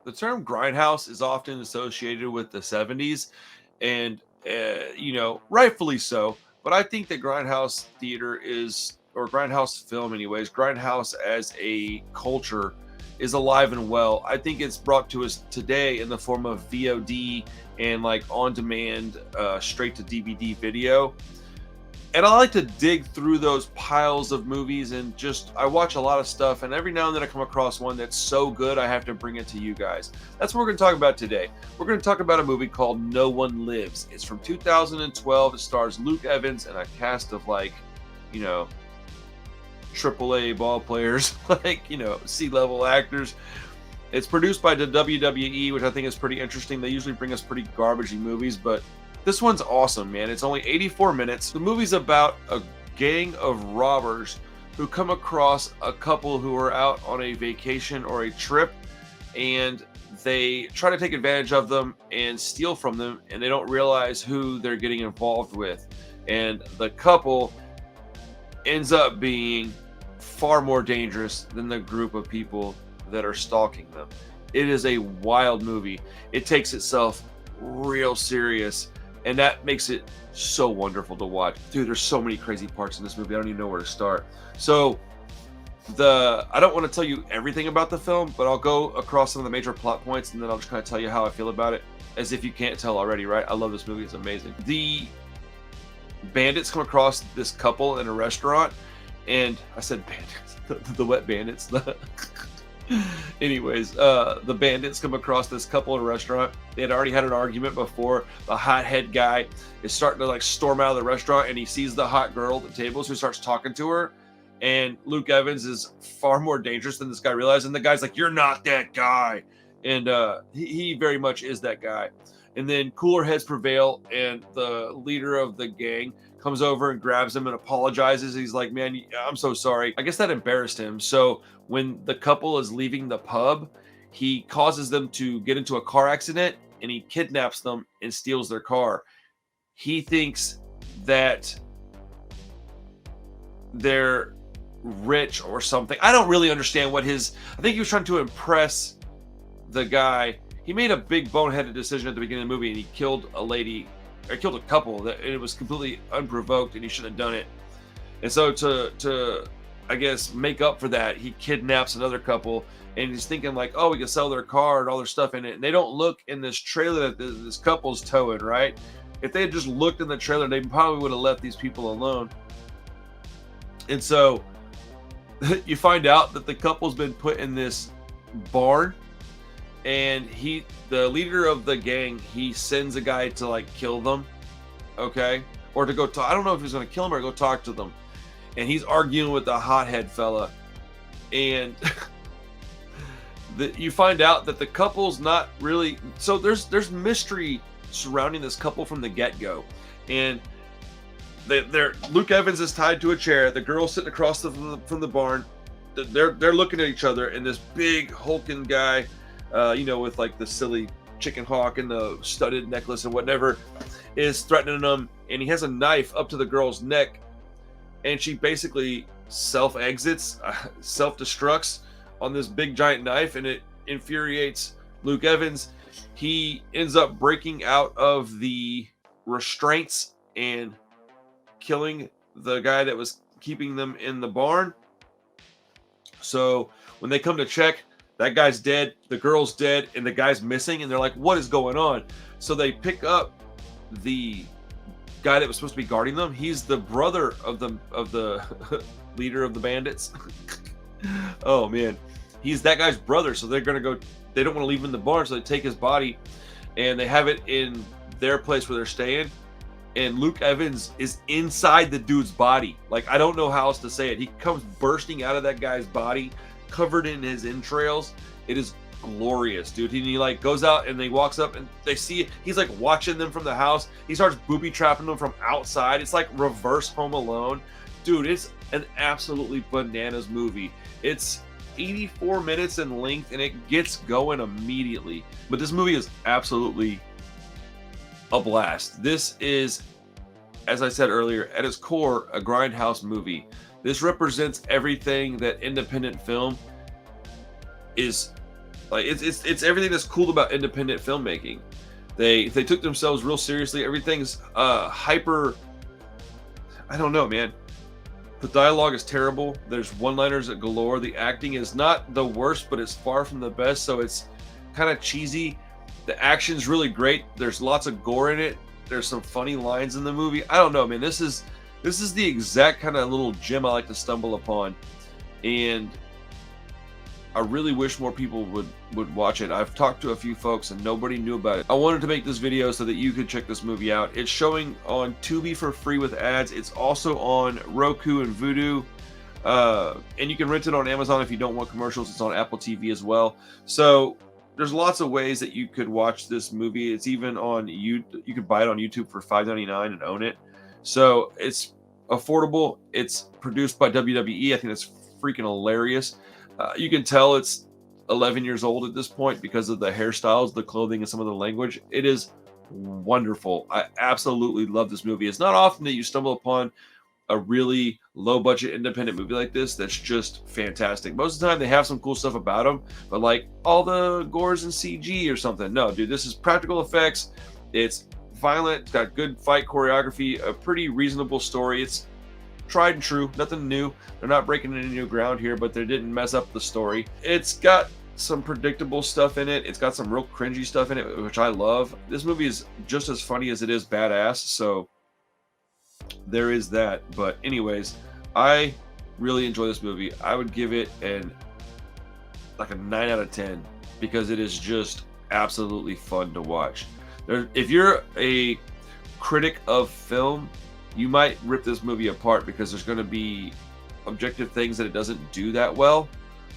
The term grindhouse is often associated with the 70s, and rightfully so. But I think that grindhouse theater is, or grindhouse film, anyways, grindhouse as a culture is alive and well. I think it's brought to us today in the form of VOD and like on demand, straight to DVD video. And I like to dig through those piles of movies, and just I watch a lot of stuff, and every now and then I come across one that's so good I have to bring it to you guys. That's what we're going to talk about today. We're going to talk about a movie called No One Lives. It's from 2012. It stars Luke Evans and a cast of like, you know, AAA ball players, like, C-level actors. It's produced by the WWE, which I think is pretty interesting. They usually bring us pretty garbagey movies, but this one's awesome, man. It's only 84 minutes. The movie's about a gang of robbers who come across a couple who are out on a vacation or a trip, and they try to take advantage of them and steal from them, and they don't realize who they're getting involved with. And the couple ends up being far more dangerous than the group of people that are stalking them. It is a wild movie. It takes itself real serious, and that makes it so wonderful to watch. Dude, there's so many crazy parts in this movie. I don't even know where to start. So I don't want to tell you everything about the film, but I'll go across some of the major plot points, and then I'll just kind of tell you how I feel about it, as if you can't tell already, right? I love this movie. It's amazing. The bandits come across this couple in a restaurant, and I said bandits, the wet bandits. Anyways, the bandits come across this couple in a restaurant. They had already had an argument before. The hothead guy is starting to like storm out of the restaurant, and he sees the hot girl at the table, so he starts talking to her. And Luke Evans is far more dangerous than this guy realized. And the guy's like, "You're not that guy," and he very much is that guy. And then cooler heads prevail, and the leader of the gang comes over and grabs him and apologizes. He's like, "Man, I'm so sorry." I guess that embarrassed him. So when the couple is leaving the pub, he causes them to get into a car accident, and he kidnaps them and steals their car. He thinks that they're rich or something. I don't really understand what I think he was trying to impress the guy. He made a big boneheaded decision at the beginning of the movie, and he killed a lady, or killed a couple, that it was completely unprovoked, and he shouldn't have done it. And so to I guess make up for that, he kidnaps another couple, and he's thinking like, "Oh, we can sell their car and all their stuff in it." And they don't look in this trailer that this couple's towing, right? If they had just looked in the trailer, they probably would have left these people alone. And so you find out that the couple's been put in this barn, and the leader of the gang, he sends a guy to like kill them, okay, or to go talk. I don't know if he's going to kill them or go talk to them. And he's arguing with the hothead fella, and you find out that the couple's not really. So there's mystery surrounding this couple from the get-go, and they're Luke Evans is tied to a chair. The girl's sitting across from the barn. They're looking at each other, and this big hulking guy, with like the silly chicken hawk and the studded necklace and whatever, is threatening them, and he has a knife up to the girl's neck, and she basically self-exits, self-destructs on this big giant knife, and it infuriates Luke Evans. He ends up breaking out of the restraints and killing the guy that was keeping them in the barn. So when they come to check, that guy's dead, the girl's dead, and the guy's missing, and they're like, "What is going on?" So they pick up the guy that was supposed to be guarding them. He's the brother of the leader of the bandits. Oh man, he's that guy's brother. So they're gonna go. They don't want to leave him in the barn, so they take his body, and they have it in their place where they're staying. And Luke Evans is inside the dude's body. Like, I don't know how else to say it. He comes bursting out of that guy's body, covered in his entrails. It is glorious, dude. He like goes out, and he walks up, and they see he's like watching them from the house. He starts booby trapping them from outside. It's like reverse Home Alone, dude. It's an absolutely bananas movie. It's 84 minutes in length, and it gets going immediately. But this movie is absolutely a blast. This is, as I said earlier, at its core, a grindhouse movie. This represents everything that independent film is Like it's everything that's cool about independent filmmaking. They took themselves real seriously. Everything's hyper. I don't know, man. The dialogue is terrible. There's one-liners at galore. The acting is not the worst, but it's far from the best. So it's kind of cheesy. The action's really great. There's lots of gore in it. There's some funny lines in the movie. I don't know, man. This is the exact kind of little gem I like to stumble upon, and I really wish more people would watch it. I've talked to a few folks and nobody knew about it. I wanted to make this video so that you could check this movie out. It's showing on Tubi for free with ads. It's also on Roku and Vudu. And you can rent it on Amazon if you don't want commercials. It's on Apple TV as well. So there's lots of ways that you could watch this movie. It's even on YouTube. You could buy it on YouTube for $5.99 and own it. So it's affordable. It's produced by WWE. I think that's freaking hilarious. You can tell it's 11 years old at this point because of the hairstyles, the clothing, and some of the language. It is wonderful. I absolutely love this movie. It's not often that you stumble upon a really low-budget independent movie like this that's just fantastic. Most of the time, they have some cool stuff about them, but like all the gore's in CG or something. No, dude, this is practical effects. It's violent. It's got good fight choreography, a pretty reasonable story. It's tried and true, nothing new. They're not breaking any new ground here, but they didn't mess up the story. It's got some predictable stuff in it. It's got some real cringy stuff in it, which I love. This movie is just as funny as it is badass, so there is that. But anyways, I really enjoy this movie. I would give it like a 9 out of 10 because it is just absolutely fun to watch. If you're a critic of film, you might rip this movie apart because there's going to be objective things that it doesn't do that well.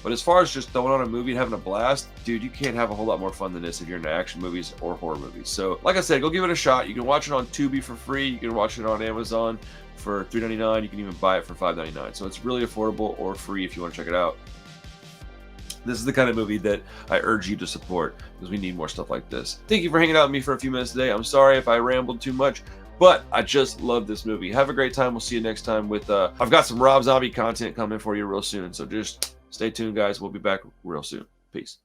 But as far as just throwing on a movie and having a blast, dude, you can't have a whole lot more fun than this if you're into action movies or horror movies. So, like I said, go give it a shot. You can watch it on Tubi for free. You can watch it on Amazon for $3.99. You can even buy it for $5.99. So it's really affordable or free if you want to check it out. This is the kind of movie that I urge you to support because we need more stuff like this. Thank you for hanging out with me for a few minutes today. I'm sorry if I rambled too much, but I just love this movie. Have a great time. We'll see you next time with, I've got some Rob Zombie content coming for you real soon. So just stay tuned, guys. We'll be back real soon. Peace.